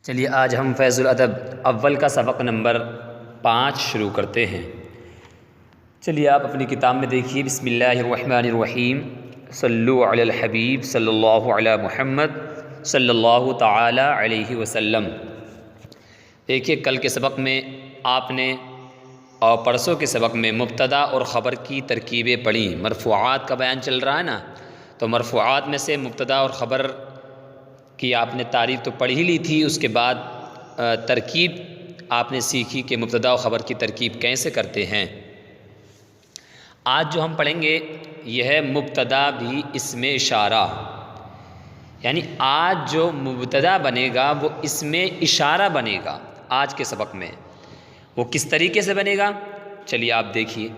چلیے آج ہم فیض الادب اول کا سبق نمبر 5 شروع کرتے ہیں۔ چلیے آپ اپنی کتاب میں دیکھیے، بسم اللہ الرحمن الرحیم، صلو علی الحبیب صلی اللہ علی محمد صلی اللہ تعالی علیہ وسلم۔ دیکھیے کل کے سبق میں آپ نے اور پرسوں کے سبق میں مبتدا اور خبر کی ترکیبیں پڑھیں۔ مرفوعات کا بیان چل رہا ہے نا، تو مرفوعات میں سے مبتدا اور خبر کی آپ نے تعریف تو پڑھ ہی لی تھی، اس کے بعد ترکیب آپ نے سیکھی کہ مبتدا و خبر کی ترکیب کیسے کرتے ہیں۔ آج جو ہم پڑھیں گے یہ ہے مبتدا بھی اسم اشارہ، یعنی آج جو مبتدا بنے گا وہ اسم اشارہ بنے گا۔ آج کے سبق میں وہ کس طریقے سے بنے گا، چلیے آپ دیکھیے۔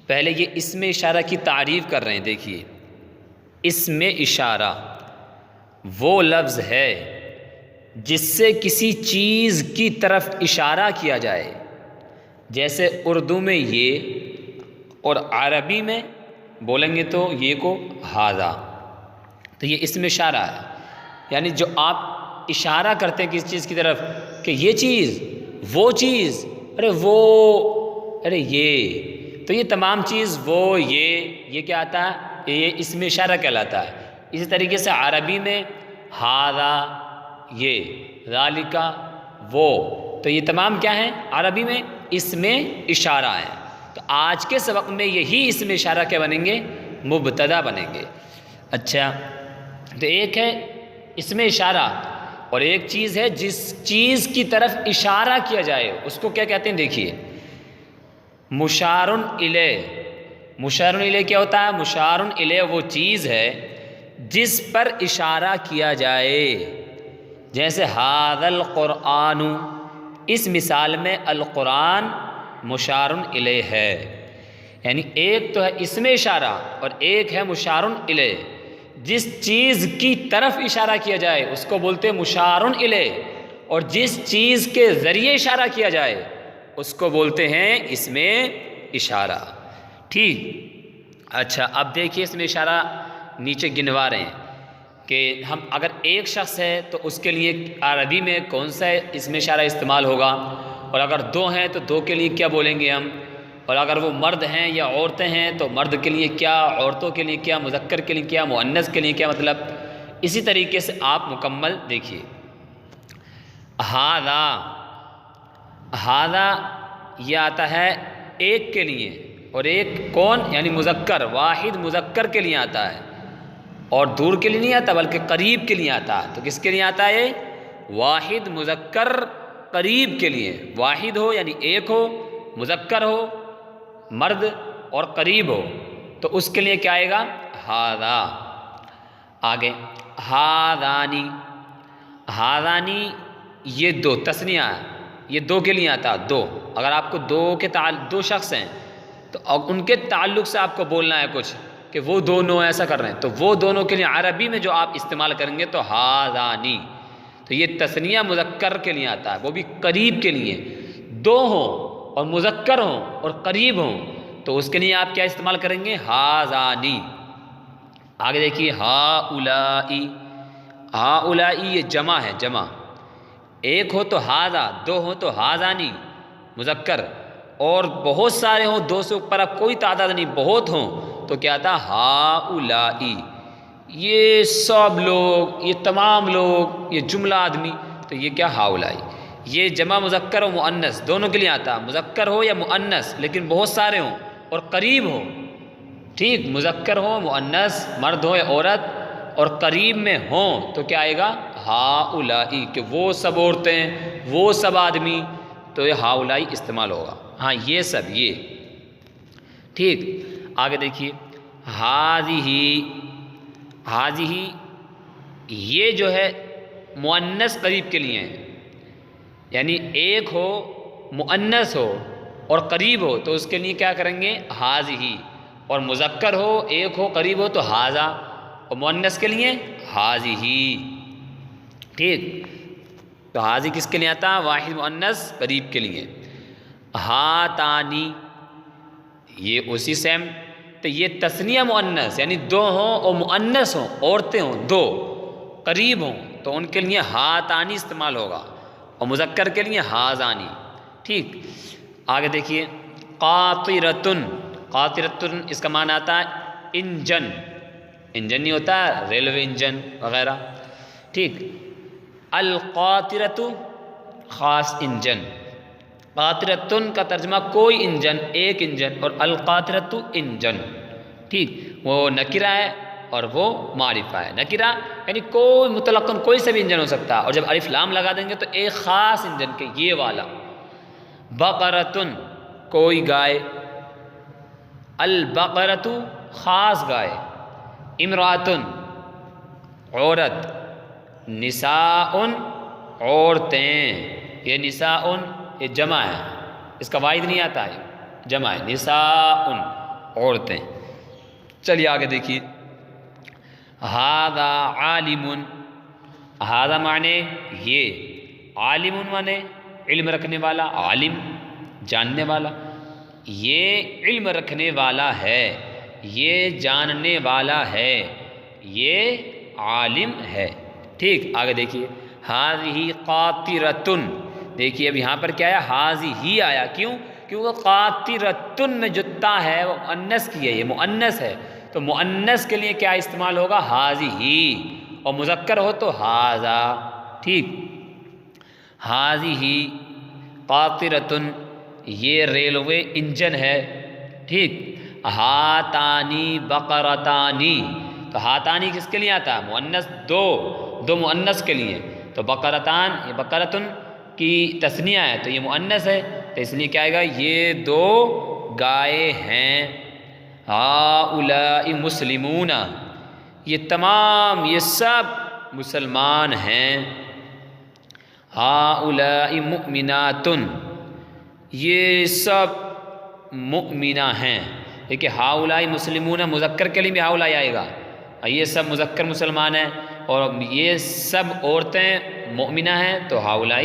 پہلے یہ اسم اشارہ کی تعریف کر رہے ہیں۔ دیکھیے اسم اشارہ وہ لفظ ہے جس سے کسی چیز کی طرف اشارہ کیا جائے، جیسے اردو میں یہ اور عربی میں بولیں گے تو یہ کو ھذا، تو یہ اسم اشارہ ہے، یعنی جو آپ اشارہ کرتے ہیں کسی چیز کی طرف کہ یہ چیز، وہ چیز، ارے وہ، ارے یہ، تو یہ تمام چیز، وہ، یہ کیا آتا ہے، یہ اسم اشارہ کہلاتا ہے۔ اسی طریقے سے عربی میں ھذا، یہ، ذالک، وہ، تو یہ تمام کیا ہیں عربی میں اسم اشارہ ہیں۔ تو آج کے سبق میں یہی اسم اشارہ کیا بنیں گے، مبتدا بنیں گے۔ اچھا، تو ایک ہے اسم اشارہ اور ایک چیز ہے جس چیز کی طرف اشارہ کیا جائے، اس کو کیا کہتے ہیں، دیکھیے مشار الیہ۔ مشار الیہ کیا ہوتا ہے، مشار الیہ وہ چیز ہے جس پر اشارہ کیا جائے، جیسے ھذا القرآن، اس مثال میں القرآن مشار الیہ ہے، یعنی ایک تو ہے اسم اشارہ اور ایک ہے مشار الیہ۔ جس چیز کی طرف اشارہ کیا جائے اس کو بولتے ہیں مشار الیہ، اور جس چیز کے ذریعے اشارہ کیا جائے اس کو بولتے ہیں اسم اشارہ۔ ٹھیک، اچھا اب دیکھیے اسم اشارہ نیچے گنوا رہے ہیں کہ ہم اگر ایک شخص ہے تو اس کے لیے عربی میں کون سا اسم اشارہ استعمال ہوگا، اور اگر دو ہیں تو دو کے لیے کیا بولیں گے ہم، اور اگر وہ مرد ہیں یا عورتیں ہیں تو مرد کے لیے کیا، عورتوں کے لیے کیا، مذکر کے لیے کیا، مؤنث کے لیے کیا، مطلب اسی طریقے سے آپ مکمل دیکھیے۔ ھذا، ھذا یہ آتا ہے ایک کے لیے، اور ایک کون، یعنی مذکر، واحد مذکر کے لیے آتا ہے، اور دور کے لیے نہیں آتا بلکہ قریب کے لیے آتا ہے۔ تو کس کے لیے آتا ہے، واحد مذکر قریب کے لیے، واحد ہو یعنی ایک ہو، مذکر ہو مرد اور قریب ہو، تو اس کے لیے کیا آئے گا، ھذا۔ آگے ھذانی، ھذانی یہ دو تثنیہ ہے، یہ دو کے لیے آتا ہے، دو، اگر آپ کو دو شخص ہیں تو اب ان کے تعلق سے آپ کو بولنا ہے کچھ کہ وہ دونوں ایسا کر رہے ہیں، تو وہ دونوں کے لیے عربی میں جو آپ استعمال کریں گے تو ھذانی، تو یہ تثنیہ مذکر کے لیے آتا ہے، وہ بھی قریب کے لیے، دو ہوں اور مذکر ہوں اور قریب ہوں تو اس کے لیے آپ کیا استعمال کریں گے، ھذانی۔ آگے دیکھیے ھؤلائی، ھؤلائی یہ جمع ہے، جمع، ایک ہو تو ھذا، دو ہو تو ھذانی مذکر، اور بہت سارے ہوں، دو سے اوپر اب کوئی تعداد نہیں، بہت ہوں تو کیا آتا ھؤلائی، یہ سب لوگ، یہ تمام لوگ، یہ جملہ آدمی، تو یہ کیا ھؤلائی۔ یہ جمع مذکر و مؤنث دونوں کے لیے آتا، مذکر ہو یا مؤنث لیکن بہت سارے ہوں اور قریب ہو، ٹھیک، مذکر ہو مؤنث مرد ہو یا عورت اور قریب میں ہوں تو کیا آئے گا، ھؤلائی، کہ وہ سب عورتیں، وہ سب آدمی، تو یہ ھؤلائی استعمال ہوگا، ہاں یہ سب، یہ ٹھیک۔ آگے دیکھیے ھذہ، ھذہ یہ جو ہے مؤنث قریب کے لیے ہے، یعنی ایک ہو مؤنث ہو اور قریب ہو تو اس کے لیے کیا کریں گے، ھذہ، اور مذکر ہو ایک ہو قریب ہو تو ھذا، اور مؤنث کے لیے ھذہ، ٹھیک۔ تو ھذہ کس کے لیے آتا، واحد مؤنث قریب کے لیے۔ ھاتانی یہ اسی سیم، تو یہ تثنیہ مؤنث یعنی دو ہوں اور مؤنث ہوں، عورتیں ہوں دو، قریب ہوں تو ان کے لیے ہاتانی استعمال ہوگا اور مذکر کے لیے ہاذانی. ٹھیک، آگے دیکھیے قاطرتن. قاطرتن اس کا معنی آتا ہے انجن. انجن نہیں ہوتا ریلوے انجن وغیرہ. ٹھیک، القاطرۃ خاص انجن. قاطرتن کا ترجمہ کوئی انجن، ایک انجن، اور القاطرۃ انجن. ٹھیک، وہ نکرہ ہے اور وہ معرفہ ہے. نکرہ یعنی کوئی مطلقاً کوئی سے بھی انجن ہو سکتا ہے، اور جب الف لام لگا دیں گے تو ایک خاص انجن کے یہ والا. بقرتن کوئی گائے. البقرۃ خاص گائے. امراتن عورت. نساء عورتیں. یہ نساء یہ جمع ہے، اس کا واحد نہیں آتا ہے، جمع ہے. نساء عورتیں. چلیے آگے دیکھیے ھذا عالم. ھذا معنی یہ، عالم معنی علم رکھنے والا، عالم جاننے والا. یہ علم رکھنے والا ہے، یہ جاننے والا ہے، یہ عالم ہے. ٹھیک، آگے دیکھیے ھذہ قاطرۃ. دیکھیے اب یہاں پر کیا ہے، ھذہ آیا. کیوں؟ کیونکہ قاطرۃ میں جو تا ہے وہ مؤنث کی ہے، یہ مؤنث ہے، تو مؤنث کے لیے کیا استعمال ہوگا، ھذہ. اور مذکر ہو تو ھذا. ٹھیک، ھذہ قاطرۃ یہ ریلوے انجن ہے. ٹھیک، ھاتانی بقرتانی. تو ھاتانی کس کے لیے آتا ہے، مؤنث. دو مؤنث کے لیے. تو بقرتان یہ بقرتن کی تثنیہ ہے تو یہ مؤنث ہے، تو اس لیے کیا آئے گا، یہ دو گائے ہیں. ہؤلاء مسلمون یہ تمام یہ سب مسلمان ہیں. ہؤلاء مؤمنات یہ سب مؤمنہ ہیں. دیکھیے ہؤلاء مسلمون مذکر کے لیے بھی ہؤلاء آئے گا، یہ سب مذکر مسلمان ہیں، اور یہ سب عورتیں مؤمنہ ہیں تو ہؤلاء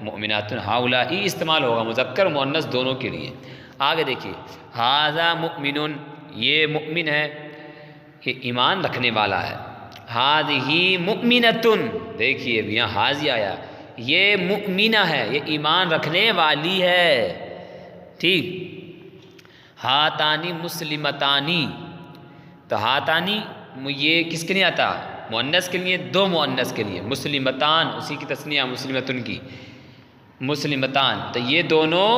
مؤمنات. ہؤلاء استعمال ہوگا مذکر مؤنث دونوں کے لیے. آگے دیکھیے ھذا مؤمن یہ مؤمن ہے، یہ ایمان رکھنے والا ہے. ھذہ مؤمنۃ دیکھیے اب یہاں ھذہ آیا، یہ مؤمنہ ہے، یہ ایمان رکھنے والی ہے. ٹھیک، ھاتانی مسلمتانی. تو ھاتانی یہ کس کے لیے آتا، مؤنث کے لیے، دو مؤنث کے لیے. مسلمتان اسی کی تثنیہ مسلمتن کی. مسلمتان تو یہ دونوں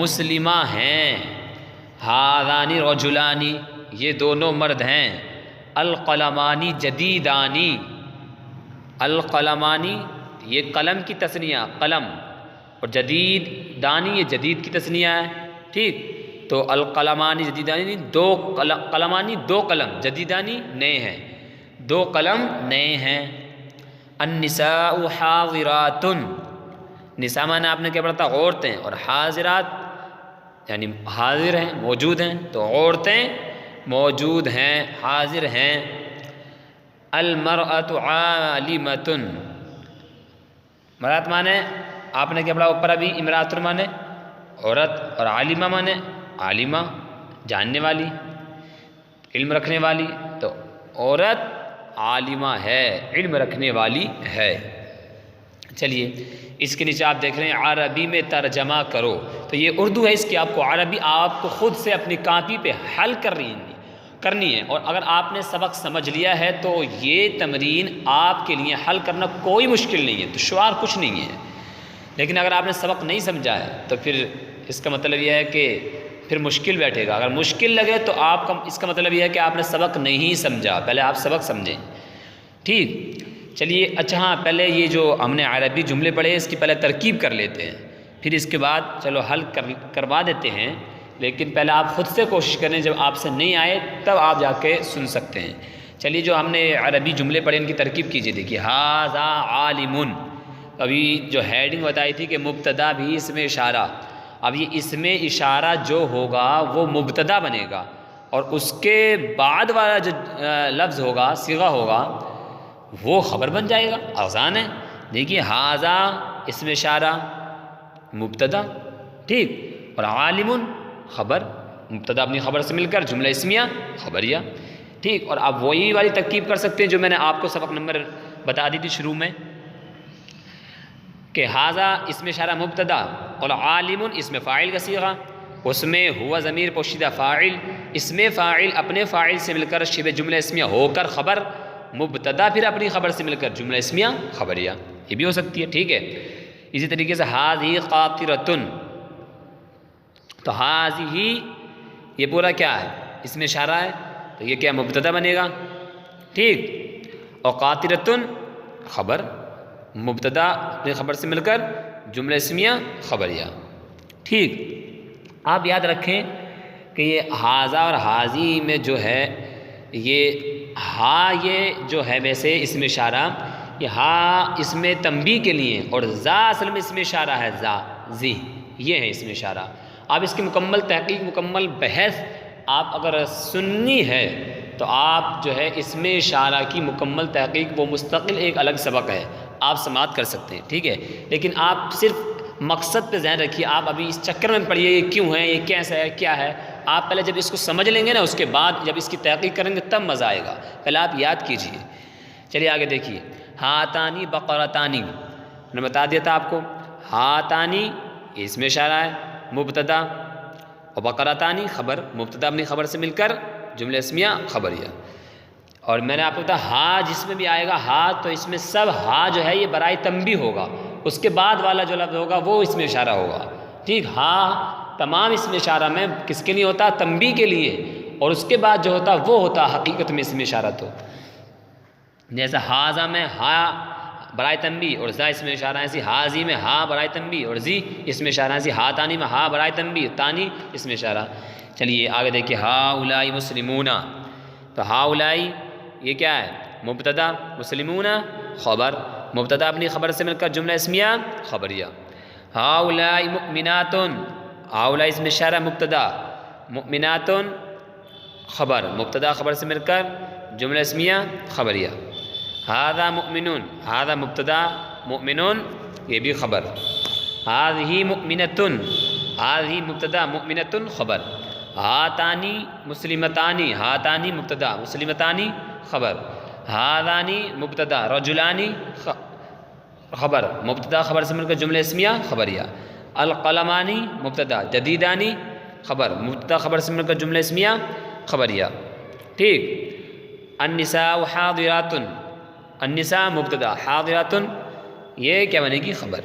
مسلمہ ہیں. ھذان رجلانی یہ دونوں مرد ہیں. القلمانی جدیدانی. القلمانی یہ قلم کی تثنیہ قلم، اور جدید دانی یہ جدید کی تثنیہ ہے. ٹھیک، تو القلمانی جدیدانی دو قلمانی دو قلم، جدیدانی نئے ہیں، دو قلم نئے ہیں. النساء حاضرات. نساء معنی آپ نے کیا پڑھا تھا، عورتیں، اور حاضرات یعنی حاضر ہیں موجود ہیں، تو عورتیں موجود ہیں حاضر ہیں. المرأة عالمۃ. مرأت معنی آپ نے کیا پڑھا اوپر ابھی، امرأۃ معنی عورت، اور عالمہ معنی عالمہ جاننے والی علم رکھنے والی. تو عورت عالمہ ہے، علم رکھنے والی ہے. چلیے اس کے نیچے آپ دیکھ رہے ہیں عربی میں ترجمہ کرو. تو یہ اردو ہے، اس کی آپ کو عربی آپ کو خود سے اپنی کاپی پہ حل کرنی ہے. اور اگر آپ نے سبق سمجھ لیا ہے تو یہ تمرین آپ کے لیے حل کرنا کوئی مشکل نہیں ہے، دشوار کچھ نہیں ہے. لیکن اگر آپ نے سبق نہیں سمجھا ہے تو پھر اس کا مطلب یہ ہے کہ پھر مشکل بیٹھے گا. اگر مشکل لگے تو آپ کا اس کا مطلب یہ ہے کہ آپ نے سبق نہیں سمجھا. پہلے آپ سبق سمجھیں. ٹھیک، چلیے اچھا ہاں پہلے یہ جو ہم نے عربی جملے پڑھے اس کی پہلے ترکیب کر لیتے ہیں، پھر اس کے بعد چلو حل کروا دیتے ہیں. لیکن پہلے آپ خود سے کوشش کریں، جب آپ سے نہیں آئے تب آپ جا کے سن سکتے ہیں. چلیے جو ہم نے عربی جملے پڑھے ان کی ترکیب کیجیے. دیکھیے ھذا عالم. ابھی جو ہیڈنگ بتائی تھی کہ مبتدا بھی اس میں اشارہ. اب یہ اس میں اشارہ جو ہوگا وہ مبتدا بنے گا، اور اس کے بعد والا جو لفظ ہوگا صیغہ ہوگا وہ خبر بن جائے گا. آسان ہے. دیکھیے ھذا اس میں اشارہ مبتدا، ٹھیک، اور عالم خبر، مبتدا اپنی خبر سے مل کر جملہ اسمیہ خبریہ. ٹھیک، اور آپ وہی والی ترکیب کر سکتے ہیں جو میں نے آپ کو سبق نمبر بتا دی تھی شروع میں. کہ حاضہ اسم اشارہ مبتدا اور عالم اسم فاعل کا صیغہ، اس میں ہوا ضمیر پوشیدہ فاعل، اسم فاعل اپنے فاعل سے مل کر شبہ جملہ اسمیہ ہو کر خبر، مبتدا پھر اپنی خبر سے مل کر جملہ اسمیہ خبریہ، یہ بھی ہو سکتی ہے، ٹھیک ہے۔ اسی طریقے سے ھذہ قاطرۃ، تو ھذہ یہ پورا کیا ہے؟ اسم اشارہ ہے، تو یہ کیا مبتدا بنے گا، ٹھیک، اور قاطرۃ خبر، مبتدا اپنی خبر سے مل کر جملہ اسمیہ خبریہ، ٹھیک۔ آپ یاد رکھیں کہ یہ ھذہ اور ھذہ میں جو ہے یہ ہا، یہ جو ہے ویسے اسم اشارہ، یہ ہا اسم تنبیہ کے لیے، اور ذا اصل میں اسم اشارہ ہے، ذا زی، یہ ہے اسم اشارہ۔ آپ اس کی مکمل تحقیق، مکمل بحث آپ اگر سننی ہے تو آپ جو ہے اسم اشارہ کی مکمل تحقیق، وہ مستقل ایک الگ سبق ہے، آپ سماعت کر سکتے ہیں، ٹھیک ہے۔ لیکن آپ صرف مقصد پہ ذہن رکھیے، آپ ابھی اس چکر میں پڑھیے یہ کیوں ہے، یہ کیسا ہے، کیا ہے۔ آپ پہلے جب اس کو سمجھ لیں گے نا، اس کے بعد جب اس کی تحقیق کریں گے تب مزہ آئے گا، پہلے آپ یاد کیجئے۔ چلیے آگے دیکھیے، ہاتانی بقرتانی، میں نے بتا دیا تھا آپ کو، ہاتانی یہ اسم اشارہ ہے مبتدا، اور بقرتانی خبر، مبتدا اپنی خبر سے مل کر جملہ اسمیہ خبریہ۔ اور میں نے آپ کو بتایا ہا جس میں بھی آئے گا، ہا تو اس میں سب ہا جو ہے یہ برائے تنبیہ ہوگا، اس کے بعد والا جو لفظ ہوگا وہ اسم اشارہ ہوگا، ٹھیک۔ ہا تمام اسم اشارہ میں کس کے لیے ہوتا؟ تنبیہ کے لیے، اور اس کے بعد جو ہوتا وہ ہوتا حقیقت میں اسم اشارہ۔ تو جیسا ھذہ میں ہا برائے تنبیہ اور ذا اسم اشارہ، ایسی ھذہ میں ہا برائے تنبیہ اور زی اسم اشارہ، ایسی ہاتانی میں ہا برائے تنبیہ، تانی اسم اشارہ۔ چلیے آگے دیکھیے، ہؤلاء مسلمون، تو ہؤلاء یہ کیا ہے؟ مبتدا، مسلمون خبر، مبتدا اپنی خبر سے مل کر جملہ اسمیہ خبریہ۔ ہؤلاء مؤمنات، ہؤلاء اسم اشارہ مبتدا، مؤمنات خبر، مبتدا خبر سے مل کر جملہ اسمیہ خبریہ۔ ھذا مؤمنون، ھذا مبتدا، مؤمنون یہ بھی خبر۔ ھذہ مؤمنۃ، ھذہ مبتدا، مؤمنۃ خبر۔ ہاتانی مسلمتانی، ہاتانی مبتدا، مسلمتانی خبر۔ ھذانی مبتدا، رجلانی خبر، مبتدا خبر سے مل کر جملہ اسمیہ خبریہ۔ القلمانی مبتدا، جدیدانی خبر، مبتدا خبر سے مل کر جملہ اسمیہ خبریہ، ٹھیک۔ النساء حاضرات، النساء مبتدا، حاضرات یہ کیا بنے گی؟ خبر،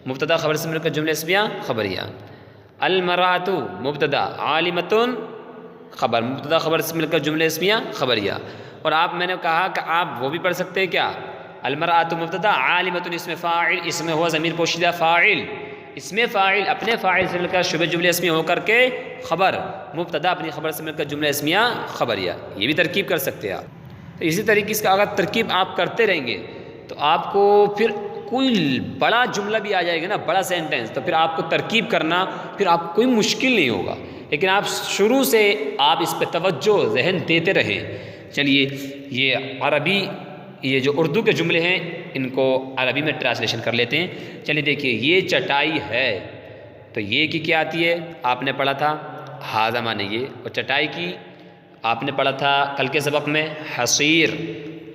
مبتدا خبر سے مل کر جملہ اسمیہ خبریہ۔ المرأۃ مبتدا، عالمۃ خبر، مبتدا خبر سے مل کر جملہ اسمیہ خبریہ۔ اور آپ میں نے کہا کہ آپ وہ بھی پڑھ سکتے ہیں کیا؟ المرأۃ مبتدا، عالمۃ اسم فاعل، اسم ہوا ضمیر پوشیدہ فاعل، اسم فاعل اپنے فاعل سے مل کر شبہ جملہ اسمیہ ہو کر کے خبر، مبتدا اپنی خبر سے مل کر جملہ اسمیہ خبریہ، یہ بھی ترکیب کر سکتے ہیں آپ۔ تو اسی طریقے سے اگر ترکیب آپ کرتے رہیں گے تو آپ کو پھر کوئی بڑا جملہ بھی آ جائے گا نا، بڑا سینٹینس، تو پھر آپ کو ترکیب کرنا پھر آپ کو کوئی مشکل نہیں ہوگا، لیکن آپ شروع سے آپ اس پہ توجہ ذہن دیتے رہیں۔ چلیے یہ عربی، یہ جو اردو کے جملے ہیں ان کو عربی میں ٹرانسلیشن کر لیتے ہیں۔ چلیے دیکھیے، یہ چٹائی ہے، تو یہ کی کیا آتی ہے؟ آپ نے پڑھا تھا ھذا مانے یہ، اور چٹائی کی آپ نے پڑھا تھا کل کے سبق میں حصیر،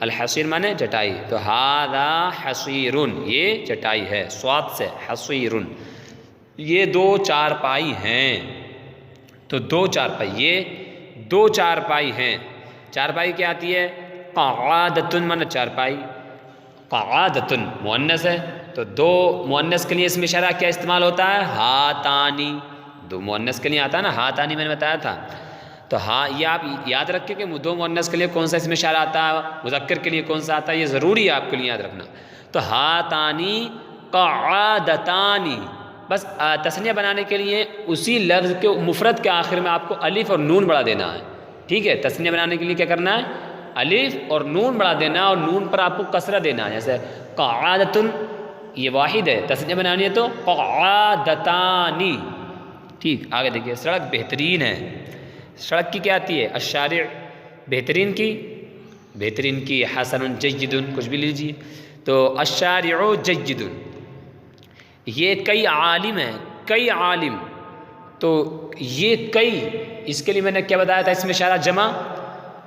الحصیر مانے چٹائی، تو ھذا حصیر یہ چٹائی ہے، صاد سے حصیر، یہ دو چارپائی ہیں، تو دو چارپائی، یہ دو چارپائی ہیں۔ چارپائی کیا آتی ہے؟ قعادۃ مانے چارپائی، قعادۃ مؤنث ہے، تو دو مؤنث کے لیے اسم اشارہ کیا استعمال ہوتا ہے؟ ہاتانی، دو مؤنث کے لیے آتا ہے نا ہاتانی، میں نے بتایا تھا۔ تو ہاں یہ آپ یاد رکھیں کہ دو مؤنث کے لیے کون سا اسم اشارہ آتا ہے، مذکر کے لیے کون سا آتا ہے، یہ ضروری ہے آپ کے لیے یاد رکھنا۔ تو ہاتانی قعادتانی، بس تثنیہ بنانے کے لیے اسی لفظ کے مفرد کے آخر میں آپ کو الف اور نون بڑھا دینا ہے، ٹھیک ہے۔ تثنیہ بنانے کے لیے کیا کرنا ہے؟ الف اور نون بڑھا دینا، اور نون پر آپ کو کسرہ دینا ہے، جیسے قعادۃ یہ واحد ہے، تثنیہ بنانی ہے تو قعادتانی، ٹھیک۔ آگے دیکھیے، سڑک بہترین ہے، سڑک کی کیا آتی ہے؟ الشارع، بہترین کی، بہترین کی حسن جید، کچھ بھی لیجیے، تو الشارع جید، یہ کئی عالم ہیں، کئی عالم، تو یہ کئی، اس کے لیے میں نے کیا بتایا تھا؟ اسم اشارہ جمع،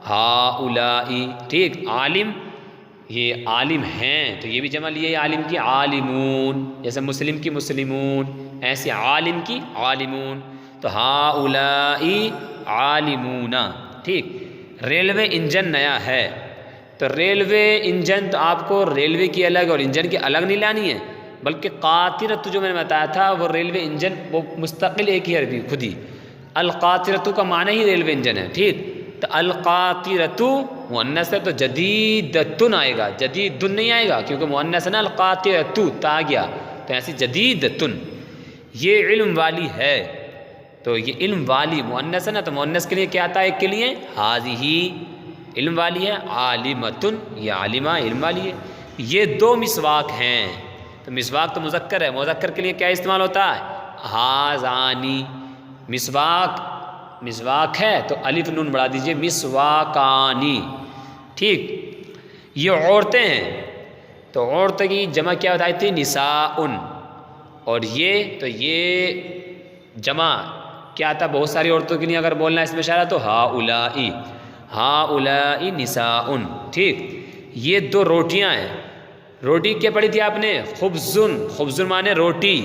ہؤلاء، ٹھیک، عالم یہ عالم ہیں تو یہ بھی جمع لیے عالم کی عالمون، جیسے مسلم کی مسلمون، ایسے عالم کی عالمون، تو ہؤلائی عالمون، ٹھیک۔ ریلوے انجن نیا ہے تو ریلوے انجن تو آپ کو ریلوے کی الگ اور انجن کی الگ نہیں لانی ہے، بلکہ قاطرۃ جو میں نے بتایا تھا وہ ریلوے انجن وہ مستقل ایک ہی عربی خود ہی، القاطرۃ کا معنی ہی ریلوے انجن ہے، ٹھیک۔ تو القاطرۃ مؤنث ہے تو جدیدۃ آئے گا، جدید نہیں آئے گا کیونکہ مؤنث ہے نا، القاطرۃ تا گیا تو ایسی جدیدۃ۔ یہ علم والی ہے تو یہ علم والی مؤنث ہے نا، تو مؤنث کے لیے کیا آتا ہے ایک کے لیے ہذہ، علم والی ہے، عالمۃ یہ عالمہ علم والی ہے۔ یہ دو مسواک ہیں تو مسواک تو مذکر ہے، مذکر کے لیے کیا استعمال ہوتا ہے ہذانی، مسواک ہے تو الف نون بڑھا دیجئے مسواکانی، ٹھیک۔ یہ عورتیں ہیں تو عورت کی جمع کیا بتائی تھی نساء، اور یہ تو یہ جمع کیا تھا بہت ساری عورتوں کے لیے اگر بولنا ہے اس میں اشارہ تو ہؤلائی، ہؤلائی نساء، ٹھیک۔ یہ دو روٹیاں ہیں، روٹی کیا پڑھی تھی آپ نے خبزن، خبزن مانے روٹی،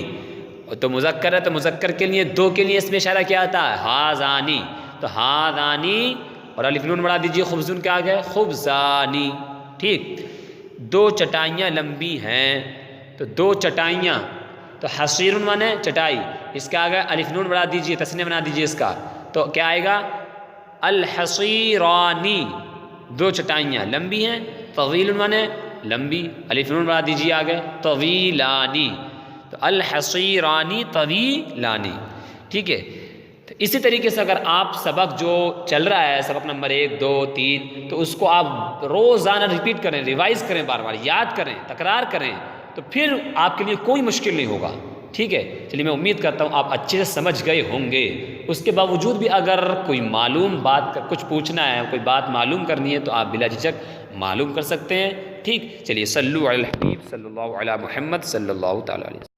تو مذکر ہے تو مذکر کے لیے دو کے لیے اس میں اشارہ کیا آتا ہے ہذانی، تو ہذانی اور الف نون بڑھا دیجیے خبزن کے آگے خبزانی، ٹھیک۔ دو چٹائیاں لمبی ہیں تو دو چٹائیاں، تو حصیر مانے چٹائی، اس کے آگے الف نون بڑھا دیجیے تسنیہ بنا دیجیے اس کا، تو کیا آئے گا الحصیرانی، دو چٹائیاں لمبی ہیں، طویل مانے لمبی، الف نون بڑھا دیجیے آگے طویلانی، تو الحصیرانی طویلانی، ٹھیک ہے۔ تو اسی طریقے سے اگر آپ سبق جو چل رہا ہے سبق نمبر 1 2 3 تو اس کو آپ روزانہ ریپیٹ کریں، ریوائز کریں، بار بار یاد کریں، تکرار کریں، تو پھر آپ کے لیے کوئی مشکل نہیں ہوگا، ٹھیک ہے۔ چلیے میں امید کرتا ہوں آپ اچھے سے سمجھ گئے ہوں گے۔ اس کے باوجود بھی اگر کوئی معلوم بات کا کچھ پوچھنا ہے، کوئی بات معلوم کرنی ہے تو آپ بلا جھجک معلوم کر سکتے ہیں، ٹھیک۔ چلیے صلو علی الحبیب صلی اللہ علی محمد صلی اللہ تعالی علیہ وسلم۔